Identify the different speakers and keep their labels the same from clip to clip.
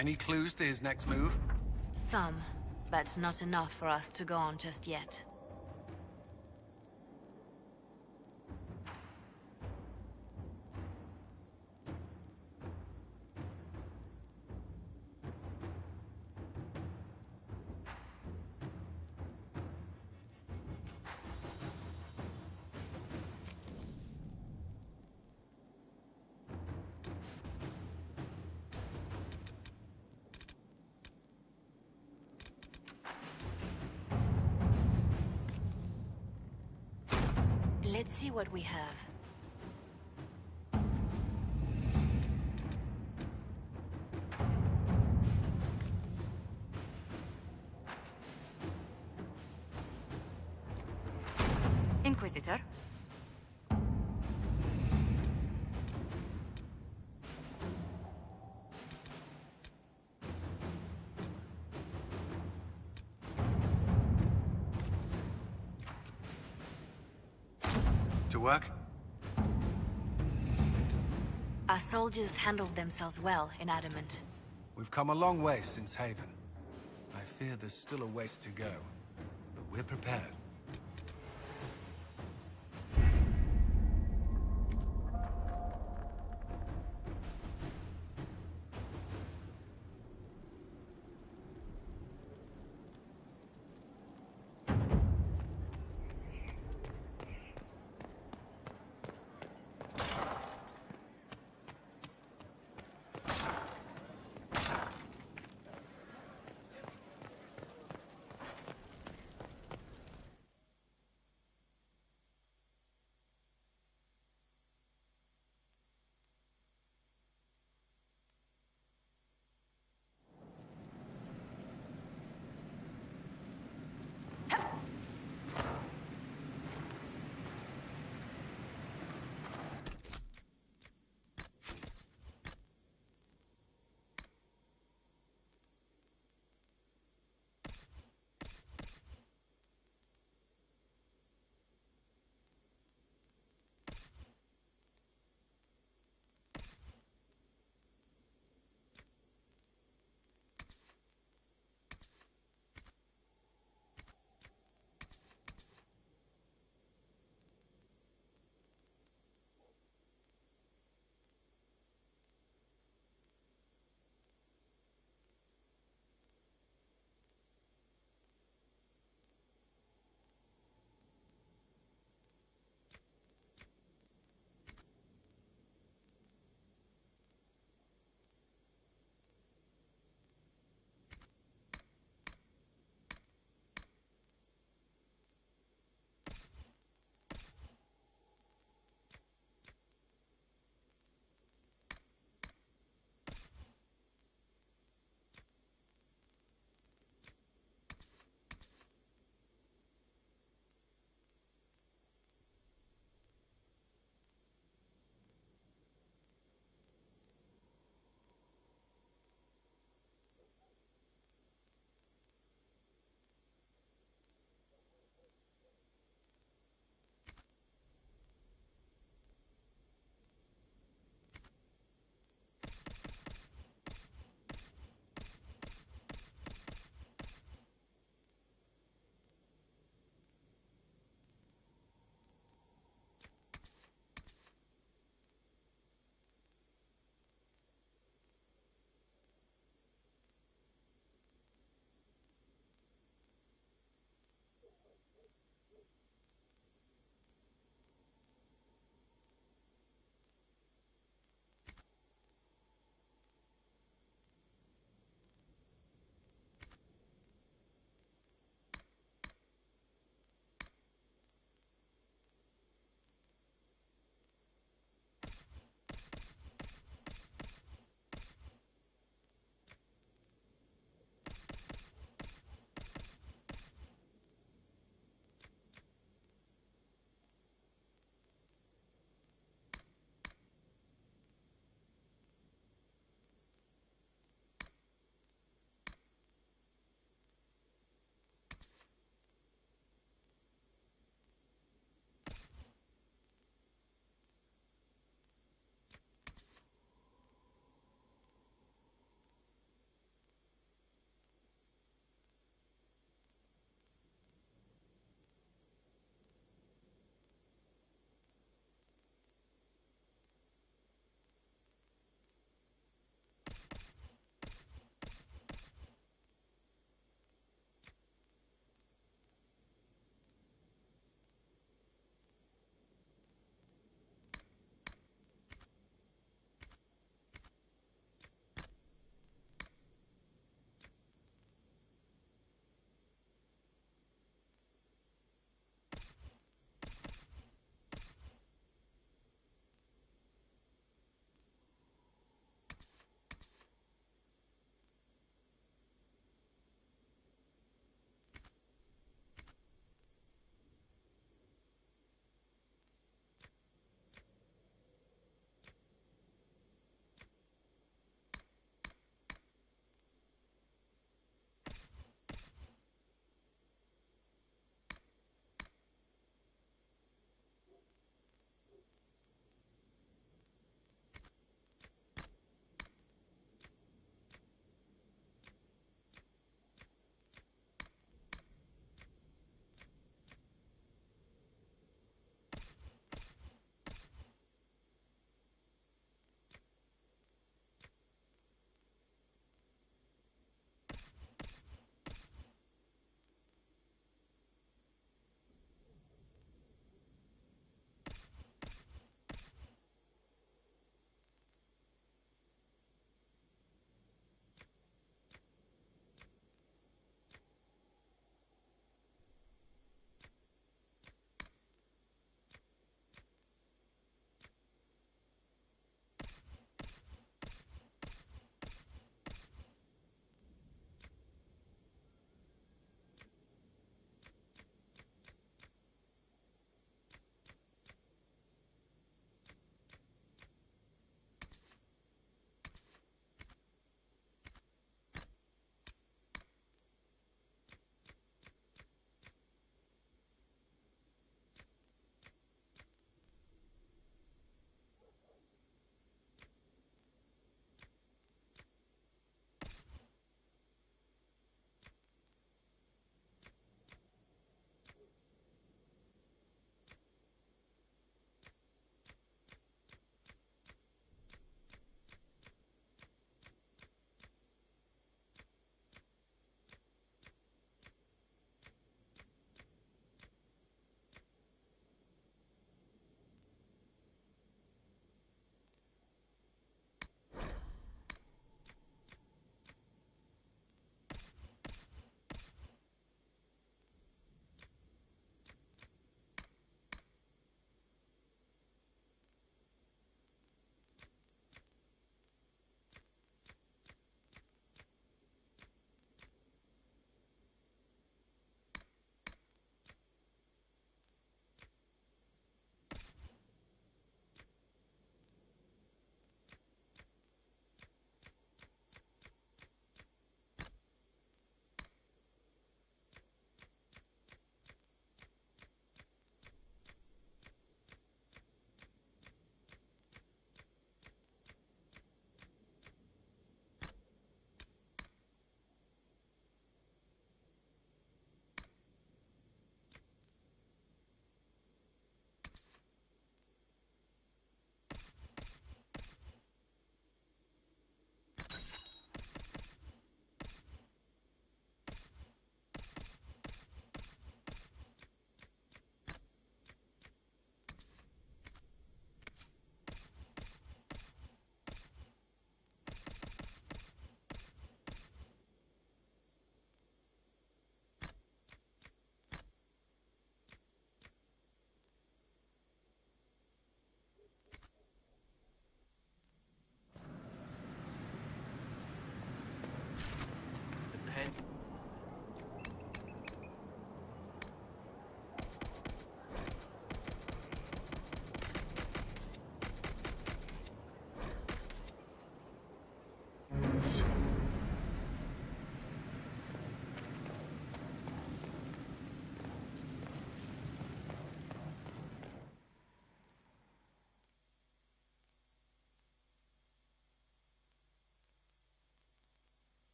Speaker 1: Any clues to his next move?
Speaker 2: Some, but not enough for us to go on just yet. Let's see what we have. Inquisitor?
Speaker 1: To work?
Speaker 2: Our soldiers handled themselves well in Adamant.
Speaker 1: We've come a long way since Haven. I fear there's still a ways to go, but we're prepared.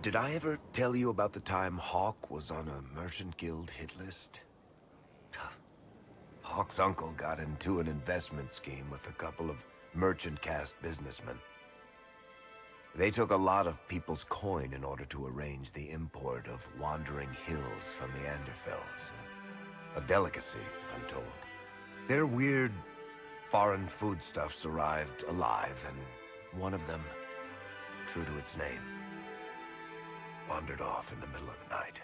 Speaker 3: Did I ever tell you about the time Hawk was on a merchant guild hit list? Hawk's uncle got into an investment scheme with a couple of merchant caste businessmen. They took a lot of people's coin in order to arrange the import of wandering hills from the Anderfels. A delicacy, I'm told. Their weird, foreign foodstuffs arrived alive, and one of them, true to its name, wandered off in the middle of the night.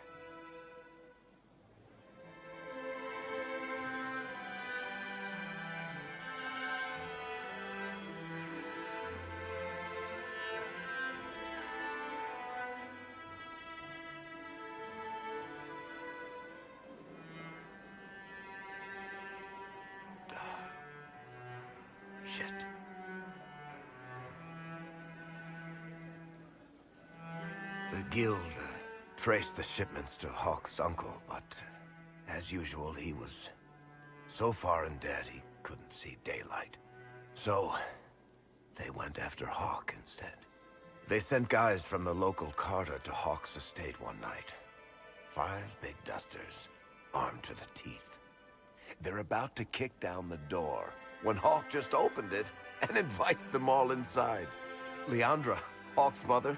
Speaker 3: Shit. The guild traced the shipments to Hawk's uncle, but as usual, he was so far in debt he couldn't see daylight. So they went after Hawk instead. They sent guys from the local carter to Hawk's estate one night. 5 big dusters, armed to the teeth. They're about to kick down the door when Hawk just opened it and invites them all inside. Leandra, Hawk's mother,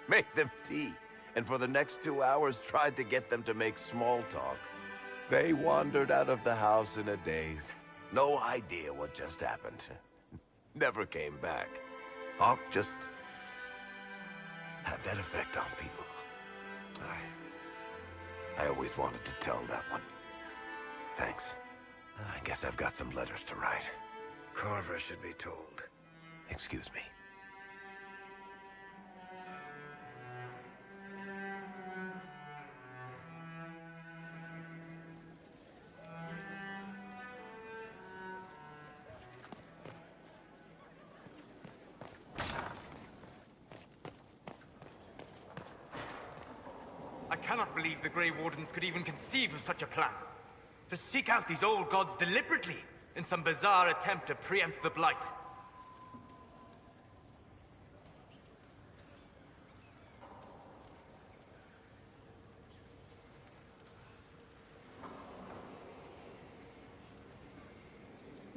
Speaker 3: made them tea, and for the next 2 hours tried to get them to make small talk. They wandered out of the house in a daze. No idea what just happened. Never came back. Hawk just had that effect on people. I always wanted to tell that one. Thanks. I guess I've got some letters to write. Carver should be told. Excuse me.
Speaker 4: I cannot believe the Grey Wardens could even conceive of such a plan. To seek out these old gods deliberately, in some bizarre attempt to preempt the Blight.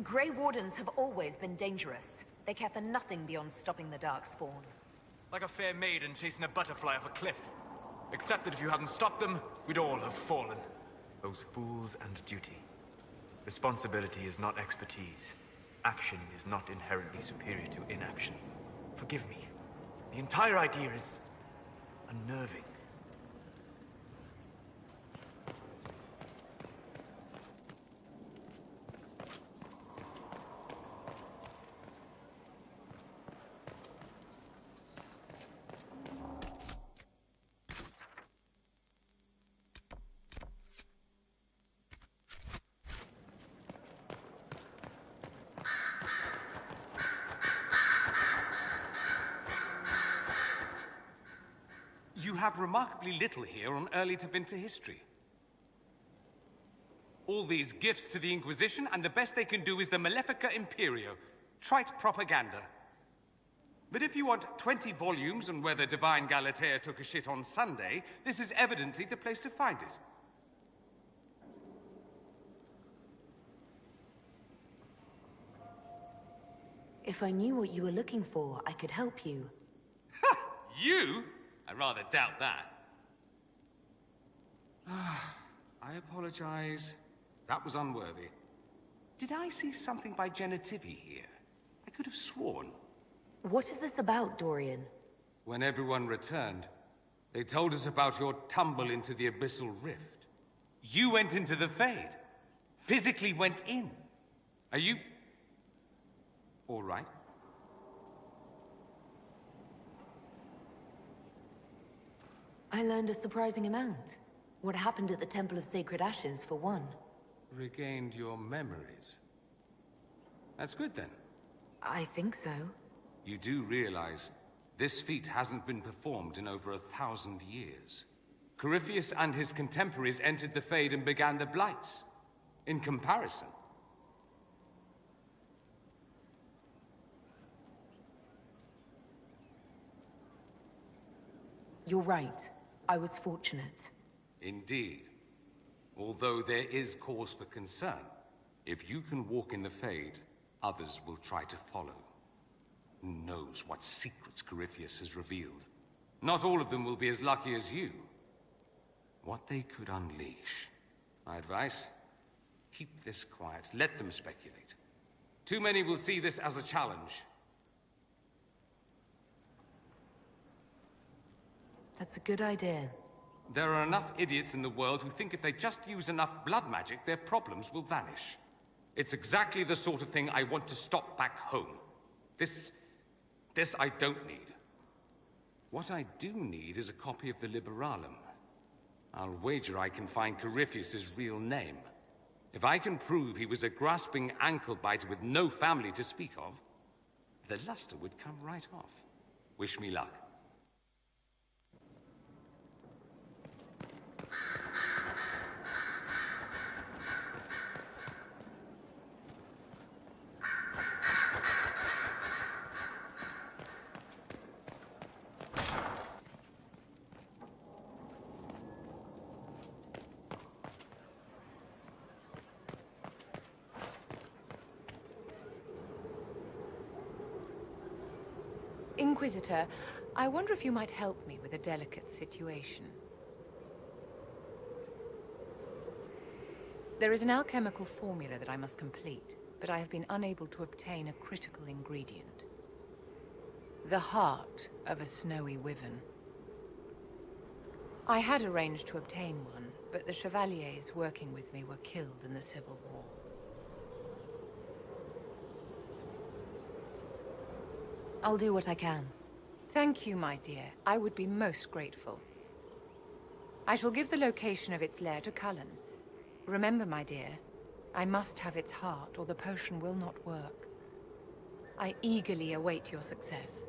Speaker 2: Grey Wardens have always been dangerous. They care for nothing beyond stopping the Darkspawn.
Speaker 4: Like a fair maiden chasing a butterfly off a cliff. Except that if you hadn't stopped them, we'd all have fallen. Those fools and duty. Responsibility is not expertise. Action is not inherently superior to inaction. Forgive me. The entire idea is unnerving.
Speaker 5: You have remarkably little here on early to Vinter history. All these gifts to the Inquisition, and the best they can do is the Malefica Imperio. Trite propaganda. But if you want 20 volumes on whether Divine Galatea took a shit on Sunday, this is evidently the place to find it.
Speaker 2: If I knew what you were looking for, I could help you.
Speaker 5: Ha! You? I rather doubt that. I apologize. That was unworthy. Did I see something by Genetivi here? I could have sworn.
Speaker 2: What is this about, Dorian?
Speaker 5: When everyone returned, they told us about your tumble into the Abyssal Rift. You went into the Fade. Physically went in. Are you... all right?
Speaker 2: I learned a surprising amount. What happened at the Temple of Sacred Ashes, for one.
Speaker 5: Regained your memories. That's good, then.
Speaker 2: I think so.
Speaker 5: You do realize this feat hasn't been performed in over 1,000 years. Corypheus and his contemporaries entered the Fade and began the Blights. In comparison.
Speaker 2: You're right. I was fortunate.
Speaker 5: Indeed. Although there is cause for concern. If you can walk in the Fade, others will try to follow. Who knows what secrets Corypheus has revealed? Not all of them will be as lucky as you. What they could unleash. My advice? Keep this quiet. Let them speculate. Too many will see this as a challenge.
Speaker 2: That's a good idea.
Speaker 5: There are enough idiots in the world who think if they just use enough blood magic, their problems will vanish. It's exactly the sort of thing I want to stop back home. This I don't need. What I do need is a copy of the Liberalum. I'll wager I can find Corypheus' real name. If I can prove he was a grasping ankle-biter with no family to speak of, the luster would come right off. Wish me luck.
Speaker 2: Inquisitor, I wonder if you might help me with a delicate situation. There is an alchemical formula that I must complete, but I have been unable to obtain a critical ingredient. The heart of a snowy wyvern. I had arranged to obtain one, but the chevaliers working with me were killed in the Civil War. I'll do what I can. Thank you, my dear. I would be most grateful. I shall give the location of its lair to Cullen. Remember, my dear, I must have its heart, or the potion will not work. I eagerly await your success.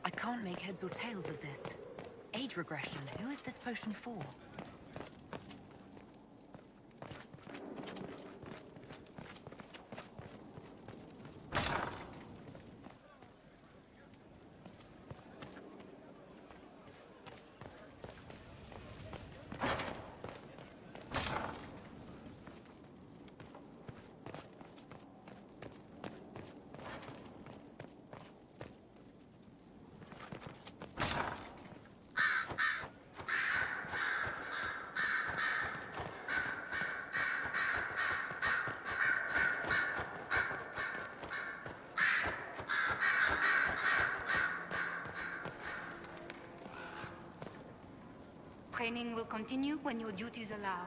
Speaker 2: I can't make heads or tails of this. Age regression. Who is this potion for?
Speaker 6: Training will continue when your duties allow.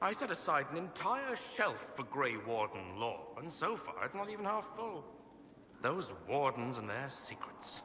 Speaker 7: I set aside an entire shelf for Grey Warden lore, and so far it's not even half full. Those Wardens and their secrets.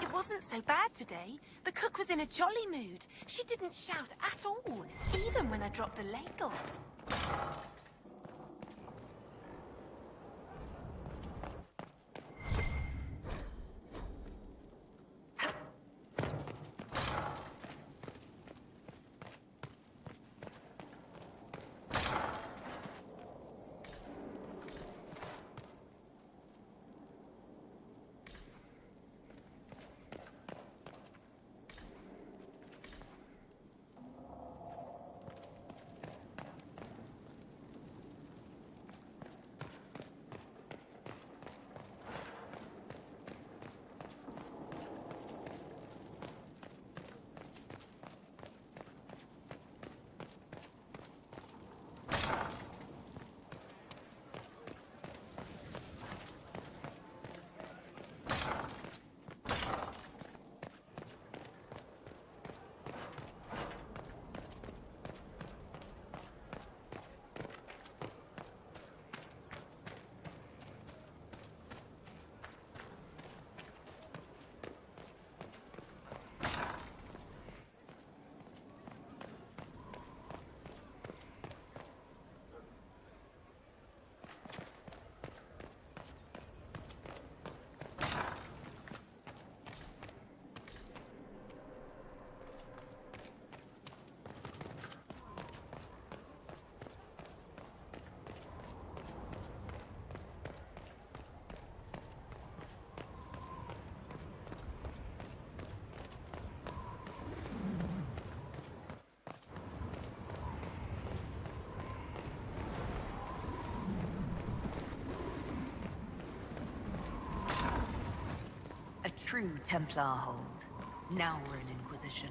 Speaker 8: It wasn't so bad today. The cook was in a jolly mood. She didn't shout at all, even when I dropped the ladle.
Speaker 2: A true Templar hold. Now we're in Inquisition.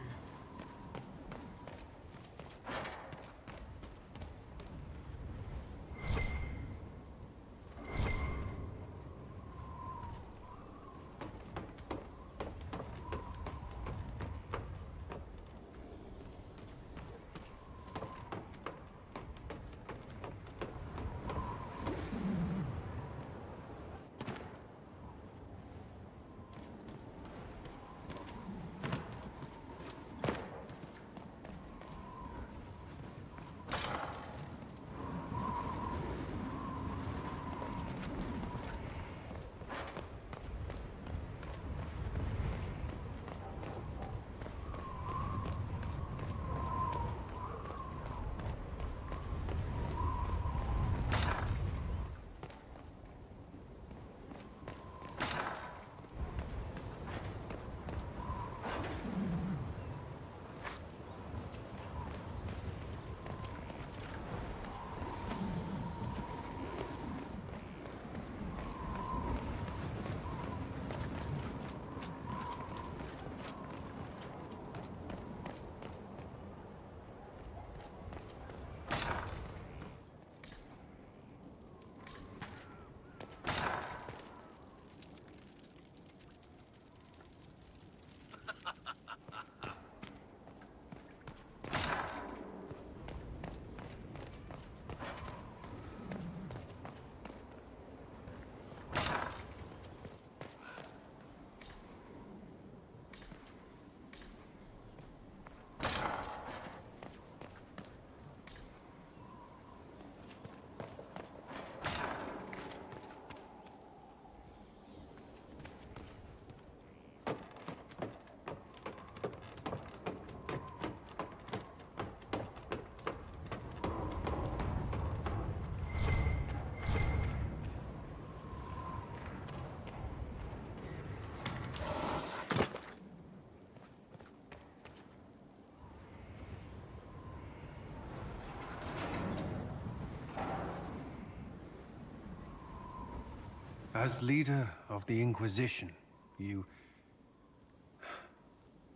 Speaker 1: As leader of the Inquisition,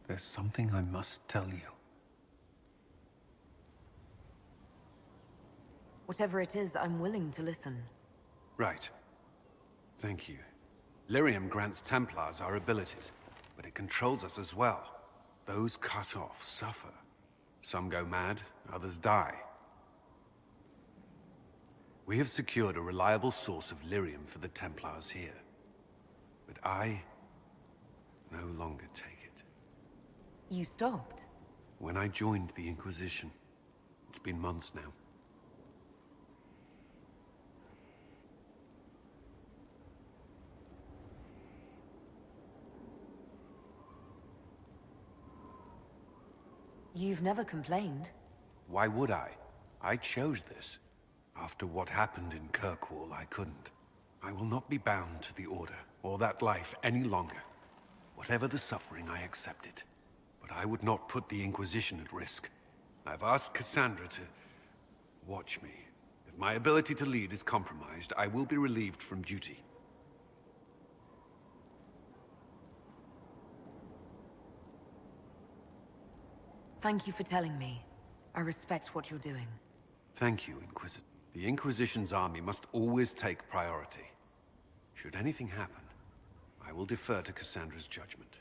Speaker 1: there's something I must tell you.
Speaker 9: Whatever it is, I'm willing to listen.
Speaker 1: Right. Thank you. Lyrium grants Templars our abilities, but it controls us as well. Those cut off suffer. Some go mad, others die. We have secured a reliable source of lyrium for the Templars here. But I no longer take it.
Speaker 9: You stopped?
Speaker 1: When I joined the Inquisition. It's been months now.
Speaker 9: You've never complained.
Speaker 1: Why would I? I chose this. After what happened in Kirkwall, I couldn't. I will not be bound to the Order, or that life any longer. Whatever the suffering, I accept it. But I would not put the Inquisition at risk. I've asked Cassandra to watch me. If my ability to lead is compromised, I will be relieved from duty.
Speaker 9: Thank you for telling me. I respect what you're doing.
Speaker 1: Thank you, Inquisitor. The Inquisition's army must always take priority. Should anything happen, I will defer to Cassandra's judgment.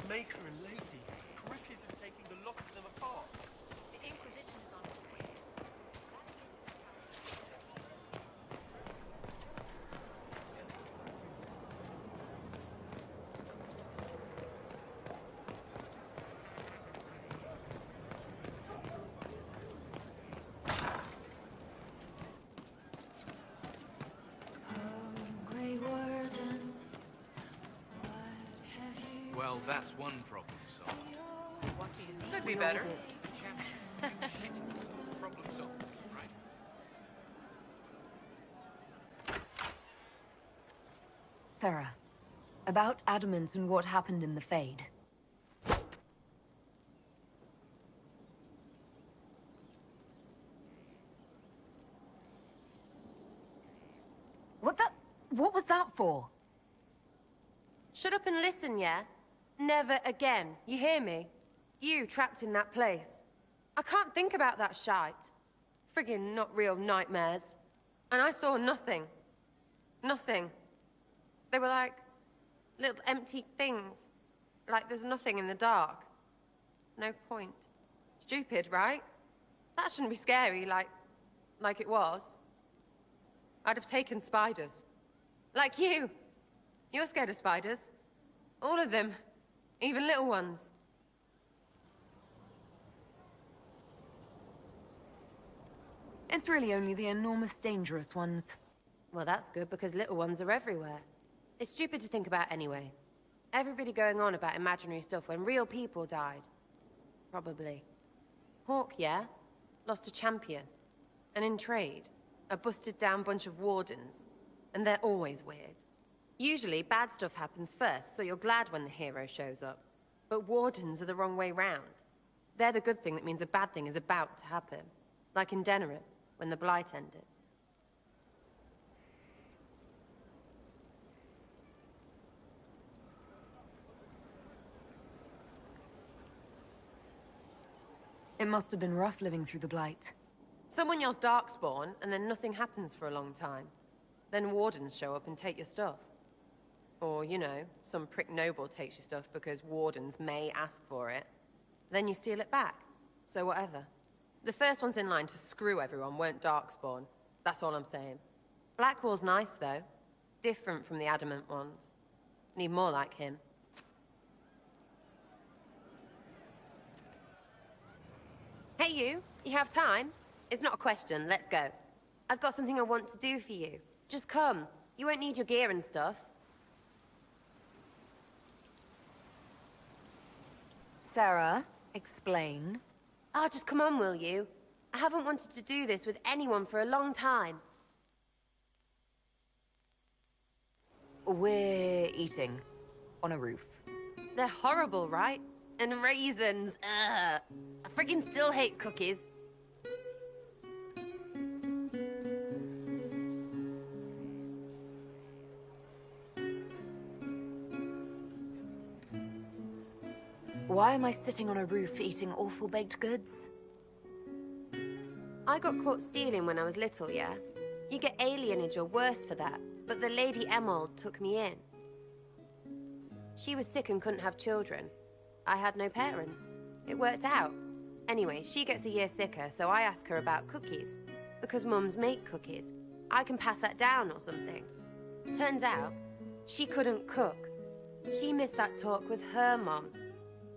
Speaker 10: Maker and Lady. Griffiths is taking the lot of them apart.
Speaker 2: The Inquisition is on its way.
Speaker 11: Well, that's one problem solved.
Speaker 2: What do you need?
Speaker 8: Could be better.
Speaker 11: Problem solved, right?
Speaker 9: Sera, about Adamant and what happened in the Fade. What was that for?
Speaker 12: Shut up and listen, yeah? Never again. You hear me? You trapped in that place. I can't think about that shite. Friggin' not real nightmares. And I saw nothing. Nothing. They were like little empty things. Like there's nothing in the dark. No point. Stupid, right? That shouldn't be scary, like it was. I'd have taken spiders. Like you. You're scared of spiders. All of them. Even little ones.
Speaker 9: It's really only the enormous, dangerous ones.
Speaker 12: Well, that's good, because little ones are everywhere. It's stupid to think about anyway. Everybody going on about imaginary stuff when real people died. Probably. Hawk, yeah? Lost a champion. And in trade, a busted down bunch of wardens. And they're always weird. Usually, bad stuff happens first, so you're glad when the hero shows up. But wardens are the wrong way round. They're the good thing that means a bad thing is about to happen. Like in Denerim, when the Blight ended.
Speaker 9: It must have been rough living through the Blight.
Speaker 12: Someone yells Darkspawn, and then nothing happens for a long time. Then wardens show up and take your stuff. Or, you know, some prick noble takes your stuff because wardens may ask for it. Then you steal it back. So whatever. The first ones in line to screw everyone weren't Darkspawn. That's all I'm saying. Blackwall's nice, though. Different from the adamant ones. Need more like him. Hey, you. You have time? It's not a question. Let's go. I've got something I want to do for you. Just come. You won't need your gear and stuff.
Speaker 9: Sera, explain.
Speaker 12: Ah, just come on, will you? I haven't wanted to do this with anyone for a long time.
Speaker 9: We're eating. On a roof.
Speaker 12: They're horrible, right? And raisins. Ugh. I friggin' still hate cookies.
Speaker 9: Why am I sitting on a roof eating awful baked goods?
Speaker 12: I got caught stealing when I was little, yeah? You get alienage or worse for that, but the Lady Emerald took me in. She was sick and couldn't have children. I had no parents. It worked out. Anyway, she gets a year sicker, so I ask her about cookies. Because mums make cookies. I can pass that down or something. Turns out, she couldn't cook. She missed that talk with her mom.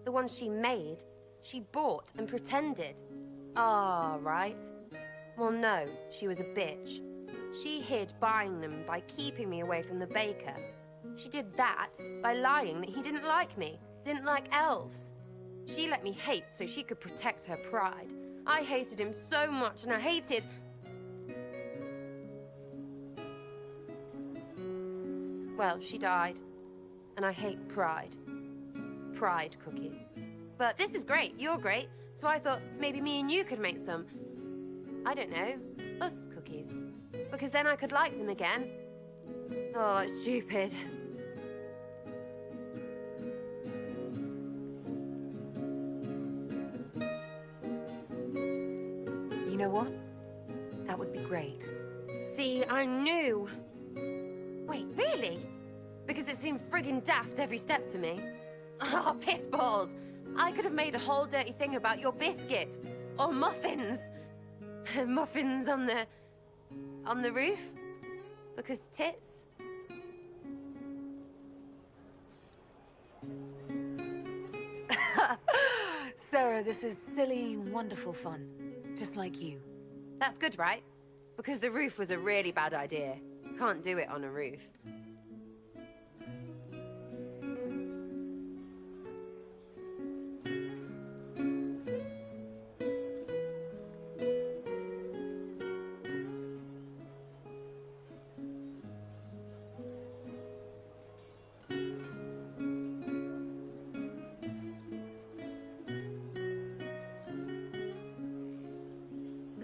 Speaker 12: The ones she made, she bought and pretended. Ah, right. Well, no, she was a bitch. She hid buying them by keeping me away from the baker. She did that by lying that he didn't like me, didn't like elves. She let me hate so she could protect her pride. I hated him so much, and I hated... Well, she died. And I hate pride. Pride cookies. But this is great, you're great, so I thought maybe me and you could make some, I don't know, us cookies. Because then I could like them again. Oh, it's stupid.
Speaker 9: You know what? That would be great.
Speaker 12: See, I knew. Wait, really? Because it seemed friggin' daft every step to me. Oh, piss balls! I could have made a whole dirty thing about your biscuit. Or muffins. Muffins on the roof? Because tits?
Speaker 9: Sera, this is silly, wonderful fun. Just like you.
Speaker 12: That's good, right? Because the roof was a really bad idea. Can't do it on a roof.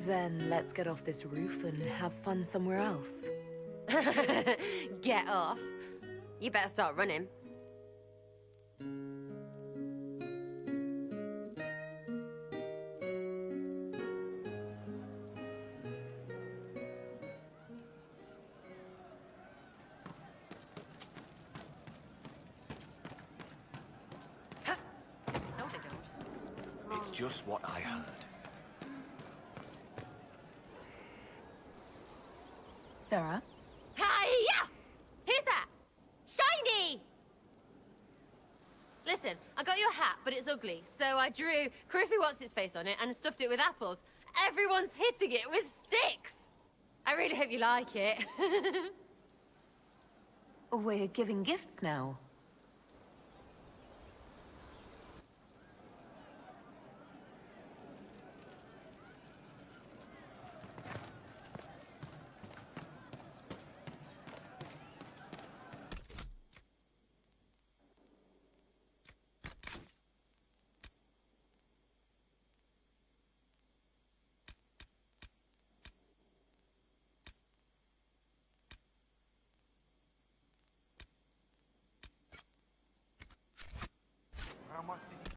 Speaker 9: Then let's get off this roof and have fun somewhere else.
Speaker 12: Get off? You better start running. No, they don't.
Speaker 11: It's just what I heard.
Speaker 9: Sera?
Speaker 12: Hiya! Who's that? Shiny! Listen, I got your hat, but it's ugly, so I drew Criffy What's-Its-Face on it and stuffed it with apples. Everyone's hitting it with sticks! I really hope you like it.
Speaker 9: We're giving gifts now.